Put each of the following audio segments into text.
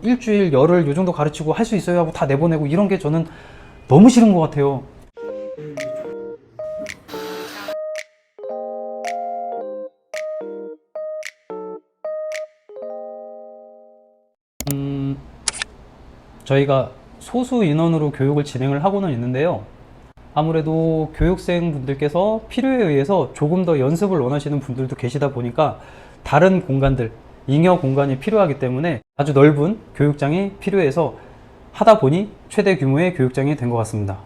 일주일, 열흘 요 정도 가르치고 할 수 있어요 하고 다 내보내고 이런 게 저는 너무 싫은 것 같아요. 저희가 소수 인원으로 교육을 진행을 하고는 있는데요. 아무래도 교육생 분들께서 필요에 의해서 조금 더 연습을 원하시는 분들도 계시다 보니까 다른 공간들, 잉여 공간이 필요하기 때문에 아주 넓은 교육장이 필요해서 하다 보니 최대 규모의 교육장이 된 것 같습니다.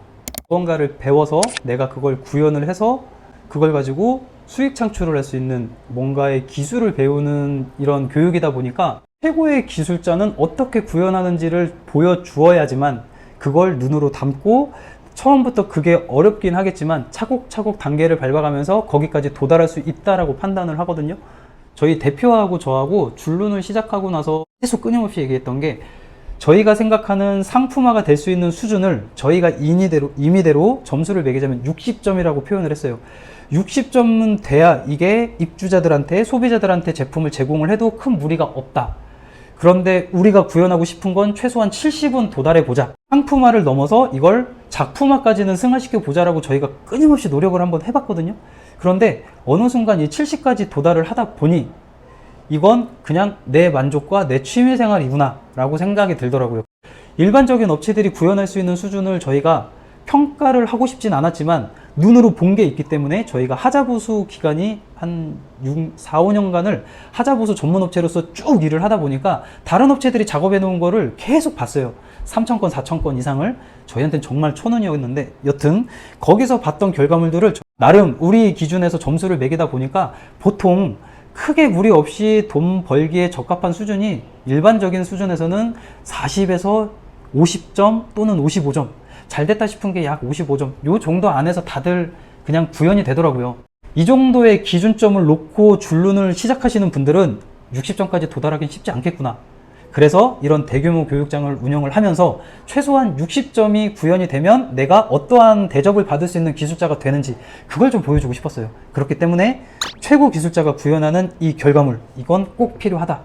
무언가를 배워서 내가 그걸 구현을 해서 그걸 가지고 수익 창출을 할 수 있는 뭔가의 기술을 배우는 이런 교육이다 보니까 최고의 기술자는 어떻게 구현하는지를 보여주어야지만 그걸 눈으로 담고 처음부터 그게 어렵긴 하겠지만 차곡차곡 단계를 밟아가면서 거기까지 도달할 수 있다라고 판단을 하거든요. 저희 대표하고 저하고 줄눈을 시작하고 나서 계속 끊임없이 얘기했던 게 저희가 생각하는 상품화가 될 수 있는 수준을 저희가 임의대로 점수를 매기자면 60점이라고 표현을 했어요. 60점은 돼야 이게 입주자들한테, 소비자들한테 제품을 제공을 해도 큰 무리가 없다. 그런데 우리가 구현하고 싶은 건 최소한 70은 도달해 보자. 상품화를 넘어서 이걸 작품화까지는 승화시켜 보자라고 저희가 끊임없이 노력을 한번 해봤거든요. 그런데 어느 순간 이 70까지 도달을 하다 보니 이건 그냥 내 만족과 내 취미생활이구나 라고 생각이 들더라고요. 일반적인 업체들이 구현할 수 있는 수준을 저희가 평가를 하고 싶진 않았지만 눈으로 본 게 있기 때문에 저희가 하자보수 기간이 한 4, 5년간을 하자보수 전문업체로서 쭉 일을 하다 보니까 다른 업체들이 작업해 놓은 거를 계속 봤어요. 3,000건, 4,000건 이상을. 저희한테는 정말 천원이었는데 여튼 거기서 봤던 결과물들을 나름 우리 기준에서 점수를 매기다 보니까 보통 크게 무리 없이 돈 벌기에 적합한 수준이 일반적인 수준에서는 40에서 50점 또는 55점, 잘 됐다 싶은 게 약 55점, 요 정도 안에서 다들 그냥 구현이 되더라고요. 이 정도의 기준점을 놓고 줄눈을 시작하시는 분들은 60점까지 도달하긴 쉽지 않겠구나. 그래서 이런 대규모 교육장을 운영을 하면서 최소한 60점이 구현이 되면 내가 어떠한 대접을 받을 수 있는 기술자가 되는지 그걸 좀 보여주고 싶었어요. 그렇기 때문에 최고 기술자가 구현하는 이 결과물, 이건 꼭 필요하다.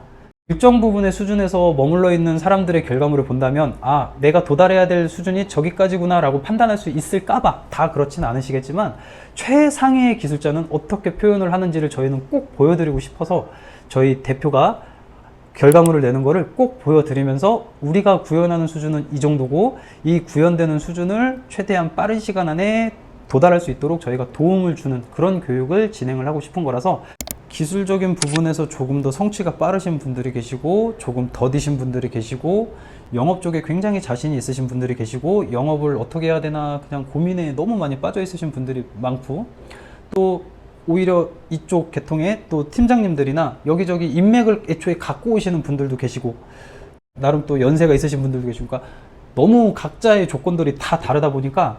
일정 부분의 수준에서 머물러 있는 사람들의 결과물을 본다면 아, 내가 도달해야 될 수준이 저기까지구나 라고 판단할 수 있을까봐 다 그렇지는 않으시겠지만 최상의 기술자는 어떻게 표현을 하는지를 저희는 꼭 보여드리고 싶어서 저희 대표가 결과물을 내는 거를 꼭 보여드리면서 우리가 구현하는 수준은 이 정도고 이 구현되는 수준을 최대한 빠른 시간 안에 도달할 수 있도록 저희가 도움을 주는 그런 교육을 진행을 하고 싶은 거라서 기술적인 부분에서 조금 더 성취가 빠르신 분들이 계시고 조금 더디신 분들이 계시고 영업 쪽에 굉장히 자신이 있으신 분들이 계시고 영업을 어떻게 해야 되나 그냥 고민에 너무 많이 빠져 있으신 분들이 많고 또 오히려 이쪽 계통의 또 팀장님들이나 여기저기 인맥을 애초에 갖고 오시는 분들도 계시고 나름 또 연세가 있으신 분들도 계시고 그러니까 너무 각자의 조건들이 다 다르다 보니까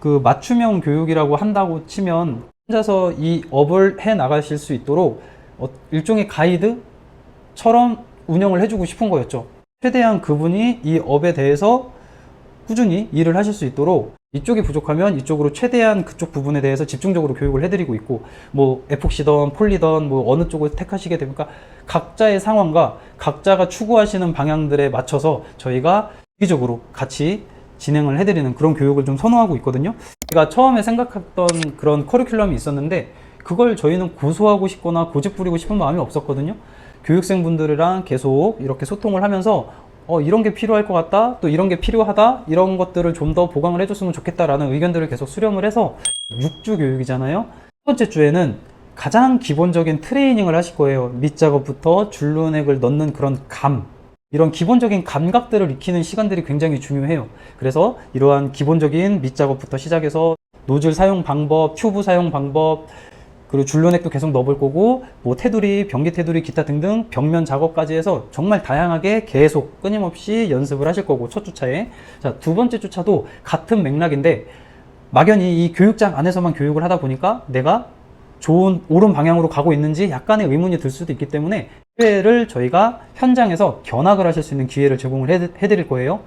그 맞춤형 교육이라고 한다고 치면 혼자서 이 업을 해 나가실 수 있도록 일종의 가이드처럼 운영을 해주고 싶은 거였죠. 최대한 그분이 이 업에 대해서 꾸준히 일을 하실 수 있도록 이쪽이 부족하면 이쪽으로 최대한 그쪽 부분에 대해서 집중적으로 교육을 해드리고 있고 뭐 에폭시던 폴리던 뭐 어느 쪽을 택하시게 됩니까? 각자의 상황과 각자가 추구하시는 방향들에 맞춰서 저희가 주기적으로 같이 진행을 해드리는 그런 교육을 좀 선호하고 있거든요. 제가 처음에 생각했던 그런 커리큘럼이 있었는데 그걸 저희는 고수하고 싶거나 고집 부리고 싶은 마음이 없었거든요. 교육생분들이랑 계속 이렇게 소통을 하면서 이런 게 필요할 것 같다, 또 이런 게 필요하다, 이런 것들을 좀 더 보강을 해줬으면 좋겠다라는 의견들을 계속 수렴을 해서 6주 교육이잖아요. 첫 번째 주에는 가장 기본적인 트레이닝을 하실 거예요. 밑작업부터 줄눈액을 넣는 그런 이런 기본적인 감각들을 익히는 시간들이 굉장히 중요해요. 그래서 이러한 기본적인 밑작업부터 시작해서 노즐 사용 방법, 튜브 사용 방법, 그리고 줄눈액도 계속 넣어볼 거고 뭐 테두리, 변기 테두리, 기타 등등 벽면 작업까지 해서 정말 다양하게 계속 끊임없이 연습을 하실 거고 첫 주차에. 자, 두 번째 주차도 같은 맥락인데 막연히 이 교육장 안에서만 교육을 하다 보니까 내가 옳은 방향으로 가고 있는지 약간의 의문이 들 수도 있기 때문에 기회를 저희가 현장에서 견학을 하실 수 있는 기회를 제공을 해드릴 거예요.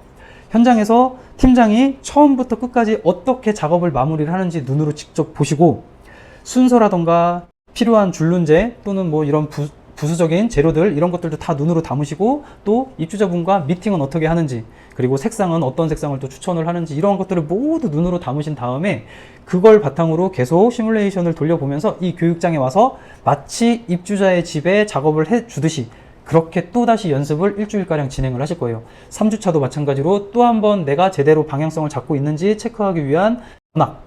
현장에서 팀장이 처음부터 끝까지 어떻게 작업을 마무리를 하는지 눈으로 직접 보시고 순서라던가 필요한 줄눈제 또는 뭐 이런 부수적인 재료들 이런 것들도 다 눈으로 담으시고 또 입주자분과 미팅은 어떻게 하는지 그리고 색상은 어떤 색상을 또 추천을 하는지 이런 것들을 모두 눈으로 담으신 다음에 그걸 바탕으로 계속 시뮬레이션을 돌려보면서 이 교육장에 와서 마치 입주자의 집에 작업을 해 주듯이 그렇게 또다시 연습을 일주일가량 진행을 하실 거예요. 3주차도 마찬가지로 또 한 번 내가 제대로 방향성을 잡고 있는지 체크하기 위한 견학,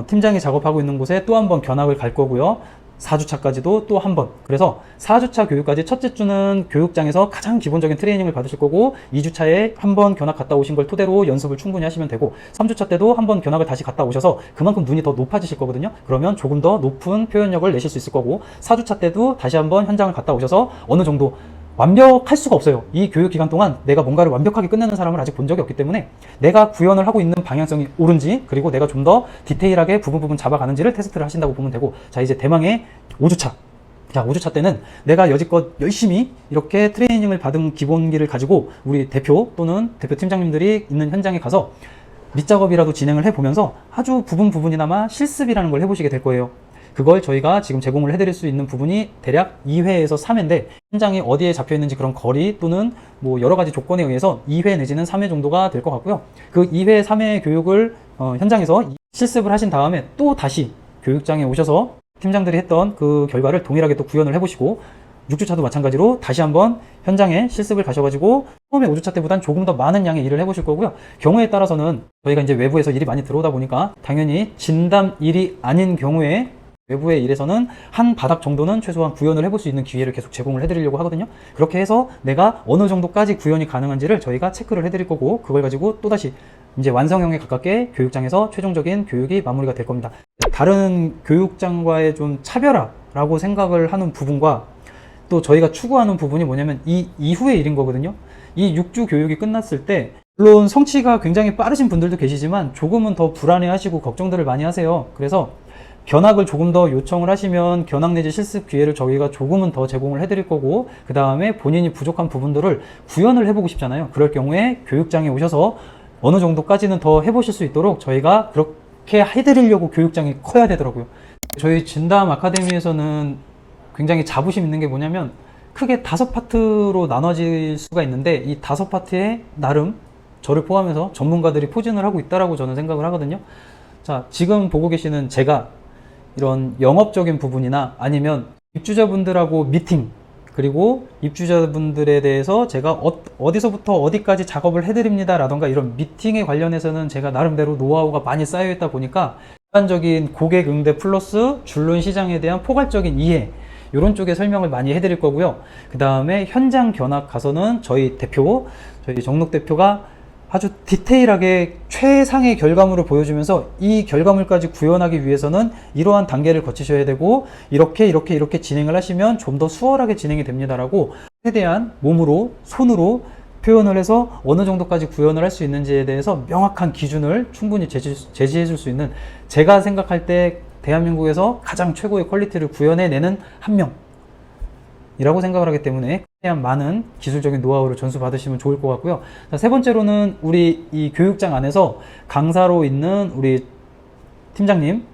팀장이 작업하고 있는 곳에 또 한 번 견학을 갈 거고요. 4주차까지도 또 한 번. 그래서 4주차 교육까지 첫째 주는 교육장에서 가장 기본적인 트레이닝을 받으실 거고 2주차에 한 번 견학 갔다 오신 걸 토대로 연습을 충분히 하시면 되고 3주차 때도 한 번 견학을 다시 갔다 오셔서 그만큼 눈이 더 높아지실 거거든요. 그러면 조금 더 높은 표현력을 내실 수 있을 거고 4주차 때도 다시 한번 현장을 갔다 오셔서 어느 정도 완벽할 수가 없어요. 이 교육 기간 동안 내가 뭔가를 완벽하게 끝내는 사람을 아직 본 적이 없기 때문에 내가 구현을 하고 있는 방향성이 옳은지 그리고 내가 좀 더 디테일하게 부분 잡아가는지를 테스트를 하신다고 보면 되고 자 이제 대망의 5주차 자 5주차 때는 내가 여지껏 열심히 이렇게 트레이닝을 받은 기본기를 가지고 우리 대표 또는 대표 팀장님들이 있는 현장에 가서 밑작업이라도 진행을 해보면서 아주 부분이나마 실습이라는 걸 해보시게 될 거예요. 그걸 저희가 지금 제공을 해드릴 수 있는 부분이 대략 2회에서 3회인데 현장이 어디에 잡혀 있는지 그런 거리 또는 뭐 여러 가지 조건에 의해서 2회 내지는 3회 정도가 될 것 같고요. 그 2회, 3회 교육을 현장에서 실습을 하신 다음에 또 다시 교육장에 오셔서 팀장들이 했던 그 결과를 동일하게 또 구현을 해보시고 6주차도 마찬가지로 다시 한번 현장에 실습을 가셔가지고 처음에 5주차 때보단 조금 더 많은 양의 일을 해보실 거고요. 경우에 따라서는 저희가 이제 외부에서 일이 많이 들어오다 보니까 당연히 진담 일이 아닌 경우에 외부의 일에서는 한 바닥 정도는 최소한 구현을 해볼 수 있는 기회를 계속 제공을 해드리려고 하거든요. 그렇게 해서 내가 어느 정도까지 구현이 가능한지를 저희가 체크를 해드릴 거고 그걸 가지고 또다시 이제 완성형에 가깝게 교육장에서 최종적인 교육이 마무리가 될 겁니다. 다른 교육장과의 좀 차별화라고 생각을 하는 부분과 또 저희가 추구하는 부분이 뭐냐면 이 이후의 일인 거거든요. 이 6주 교육이 끝났을 때 물론 성취가 굉장히 빠르신 분들도 계시지만 조금은 더 불안해하시고 걱정들을 많이 하세요. 그래서 견학을 조금 더 요청을 하시면 견학 내지 실습 기회를 저희가 조금은 더 제공을 해드릴 거고 그 다음에 본인이 부족한 부분들을 구현을 해보고 싶잖아요. 그럴 경우에 교육장에 오셔서 어느 정도까지는 더 해보실 수 있도록 저희가 그렇게 해드리려고 교육장이 커야 되더라고요. 저희 진담 아카데미에서는 굉장히 자부심 있는 게 뭐냐면 크게 5파트로 나눠질 수가 있는데 이 5파트에 나름 저를 포함해서 전문가들이 포진을 하고 있다라고 저는 생각을 하거든요. 자, 지금 보고 계시는 제가 이런 영업적인 부분이나 아니면 입주자분들하고 미팅 그리고 입주자분들에 대해서 제가 어디서부터 어디까지 작업을 해드립니다 라던가 이런 미팅에 관련해서는 제가 나름대로 노하우가 많이 쌓여 있다 보니까 일반적인 고객 응대 플러스 줄눈 시장에 대한 포괄적인 이해 이런 쪽에 설명을 많이 해드릴 거고요. 그 다음에 현장 견학 가서는 저희 정록 대표가 아주 디테일하게 최상의 결과물을 보여주면서 이 결과물까지 구현하기 위해서는 이러한 단계를 거치셔야 되고 이렇게 진행을 하시면 좀 더 수월하게 진행이 됩니다라고 최대한 몸으로 손으로 표현을 해서 어느 정도까지 구현을 할 수 있는지에 대해서 명확한 기준을 충분히 제시해 줄 수 있는 제가 생각할 때 대한민국에서 가장 최고의 퀄리티를 구현해내는 한 명이라고 생각을 하기 때문에 최대한 많은 기술적인 노하우를 전수받으시면 좋을 것 같고요. 자, 세 번째로는 우리 이 교육장 안에서 강사로 있는 우리 팀장님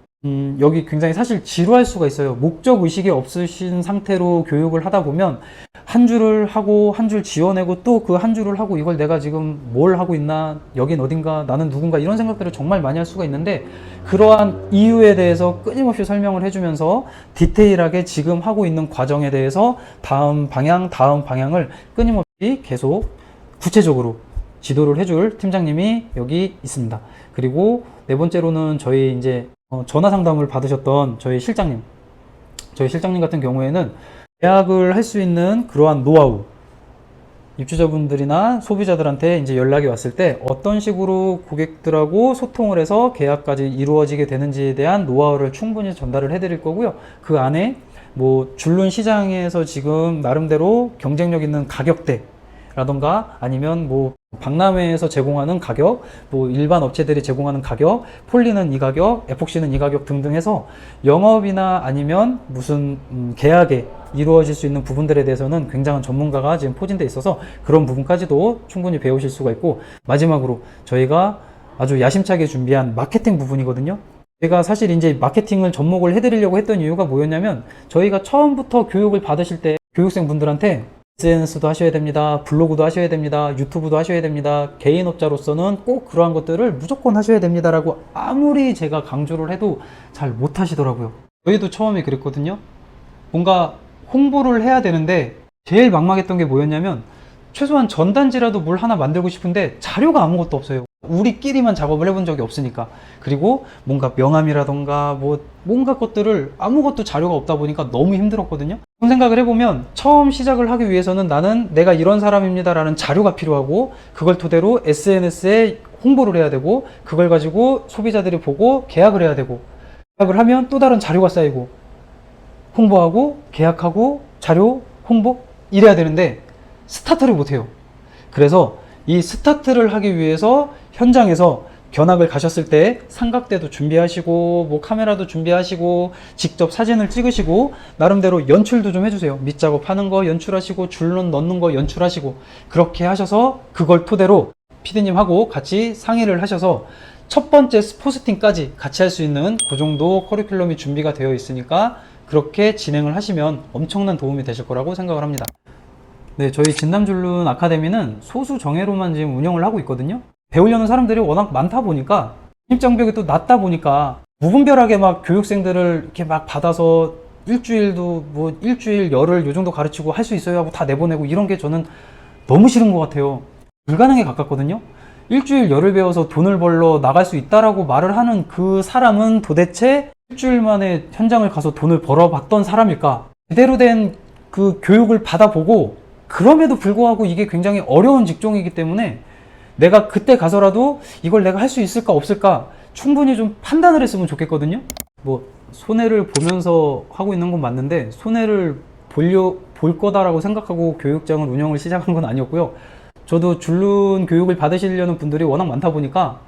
여기 굉장히 사실 지루할 수가 있어요. 목적 의식이 없으신 상태로 교육을 하다 보면 한 줄을 하고 한 줄 지워내고 또 그 한 줄을 하고 이걸 내가 지금 뭘 하고 있나 여긴 어딘가 나는 누군가 이런 생각들을 정말 많이 할 수가 있는데 그러한 이유에 대해서 끊임없이 설명을 해주면서 디테일하게 지금 하고 있는 과정에 대해서 다음 방향을 끊임없이 계속 구체적으로 지도를 해줄 팀장님이 여기 있습니다. 그리고 네 번째로는 저희 이제 전화 상담을 받으셨던 저희 실장님 같은 경우에는 계약을 할 수 있는 그러한 노하우 입주자분들이나 소비자들한테 이제 연락이 왔을 때 어떤 식으로 고객들하고 소통을 해서 계약까지 이루어지게 되는지에 대한 노하우를 충분히 전달을 해드릴 거고요. 그 안에 뭐 줄눈 시장에서 지금 나름대로 경쟁력 있는 가격대 라던가 아니면 뭐 박람회에서 제공하는 가격, 뭐 일반 업체들이 제공하는 가격, 폴리는 이 가격, 에폭시는 이 가격 등등 해서 영업이나 아니면 무슨 계약에 이루어질 수 있는 부분들에 대해서는 굉장한 전문가가 지금 포진돼 있어서 그런 부분까지도 충분히 배우실 수가 있고 마지막으로 저희가 아주 야심차게 준비한 마케팅 부분이거든요. 제가 사실 이제 마케팅을 접목을 해드리려고 했던 이유가 뭐였냐면, 저희가 처음부터 교육을 받으실 때 교육생 분들한테 SNS도 하셔야 됩니다, 블로그도 하셔야 됩니다, 유튜브도 하셔야 됩니다, 개인업자로서는 꼭 그러한 것들을 무조건 하셔야 됩니다 라고 아무리 제가 강조를 해도 잘 못하시더라고요. 저희도 처음에 그랬거든요. 뭔가 홍보를 해야 되는데 제일 막막했던 게 뭐였냐면, 최소한 전단지라도 뭘 하나 만들고 싶은데 자료가 아무것도 없어요. 우리끼리만 작업을 해본 적이 없으니까. 그리고 뭔가 명함이라던가 뭐 뭔가 것들을 아무것도 자료가 없다 보니까 너무 힘들었거든요. 그런 생각을 해보면, 처음 시작을 하기 위해서는 나는 내가 이런 사람입니다 라는 자료가 필요하고, 그걸 토대로 SNS에 홍보를 해야 되고, 그걸 가지고 소비자들이 보고 계약을 해야 되고, 계약을 하면 또 다른 자료가 쌓이고, 홍보하고 계약하고 자료 홍보 이래야 되는데 스타트를 못해요. 그래서 이 스타트를 하기 위해서 현장에서 견학을 가셨을 때 삼각대도 준비하시고 뭐 카메라도 준비하시고 직접 사진을 찍으시고 나름대로 연출도 좀 해주세요. 밑작업 하는 거 연출하시고 줄눈 넣는 거 연출하시고, 그렇게 하셔서 그걸 토대로 피디님하고 같이 상의를 하셔서 첫 번째 포스팅까지 같이 할 수 있는 그 정도 커리큘럼이 준비가 되어 있으니까 그렇게 진행을 하시면 엄청난 도움이 되실 거라고 생각을 합니다. 네, 저희 진담줄눈 아카데미는 소수 정예로만 지금 운영을 하고 있거든요. 배우려는 사람들이 워낙 많다 보니까, 진입장벽이 또 낮다 보니까 무분별하게 막 교육생들을 이렇게 막 받아서 일주일도 뭐 일주일 열흘 요 정도 가르치고 할 수 있어요 하고 다 내보내고 이런 게 저는 너무 싫은 것 같아요. 불가능에 가깝거든요. 일주일 열흘 배워서 돈을 벌러 나갈 수 있다라고 말을 하는 그 사람은 도대체 일주일 만에 현장을 가서 돈을 벌어봤던 사람일까? 제대로 된 그 교육을 받아보고, 그럼에도 불구하고 이게 굉장히 어려운 직종이기 때문에 내가 그때 가서라도 이걸 내가 할 수 있을까 없을까 충분히 좀 판단을 했으면 좋겠거든요. 뭐 손해를 보면서 하고 있는 건 맞는데, 손해를 볼 거다라고 생각하고 교육장을 운영을 시작한 건 아니었고요. 저도 줄눈 교육을 받으시려는 분들이 워낙 많다 보니까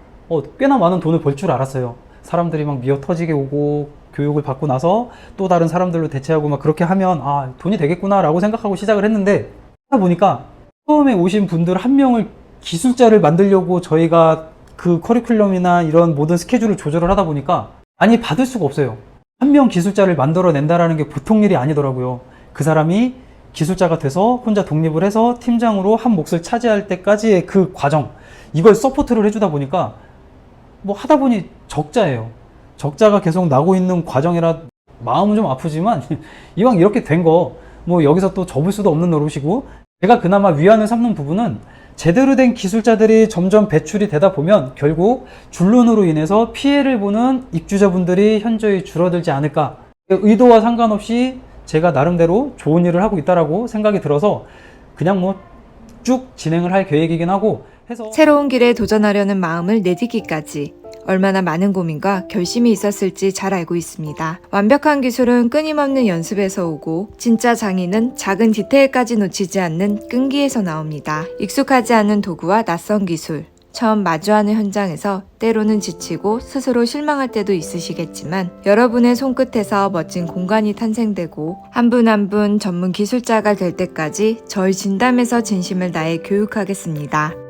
꽤나 많은 돈을 벌 줄 알았어요. 사람들이 막 미어 터지게 오고 교육을 받고 나서 또 다른 사람들로 대체하고 막 그렇게 하면 돈이 되겠구나 라고 생각하고 시작을 했는데, 하다 보니까 처음에 오신 분들 한 명을 기술자를 만들려고 저희가 그 커리큘럼이나 이런 모든 스케줄을 조절을 하다 보니까 많이 받을 수가 없어요. 한 명 기술자를 만들어낸다라는 게 보통 일이 아니더라고요. 그 사람이 기술자가 돼서 혼자 독립을 해서 팀장으로 한 몫을 차지할 때까지의 그 과정, 이걸 서포트를 해주다 보니까 뭐 하다 보니 적자예요. 적자가 계속 나고 있는 과정이라 마음은 좀 아프지만 이왕 이렇게 된 거 뭐 여기서 또 접을 수도 없는 노릇이고, 제가 그나마 위안을 삼는 부분은 제대로 된 기술자들이 점점 배출이 되다 보면 결국 줄눈으로 인해서 피해를 보는 입주자분들이 현저히 줄어들지 않을까, 의도와 상관없이 제가 나름대로 좋은 일을 하고 있다라고 생각이 들어서 그냥 뭐 쭉 진행을 할 계획이긴 하고 해서, 새로운 길에 도전하려는 마음을 내딛기까지 얼마나 많은 고민과 결심이 있었을지 잘 알고 있습니다. 완벽한 기술은 끊임없는 연습에서 오고, 진짜 장인은 작은 디테일까지 놓치지 않는 끈기에서 나옵니다. 익숙하지 않은 도구와 낯선 기술, 처음 마주하는 현장에서 때로는 지치고 스스로 실망할 때도 있으시겠지만, 여러분의 손끝에서 멋진 공간이 탄생되고 한 분 한 분 전문 기술자가 될 때까지 저희 진담에서 진심을 다해 교육하겠습니다.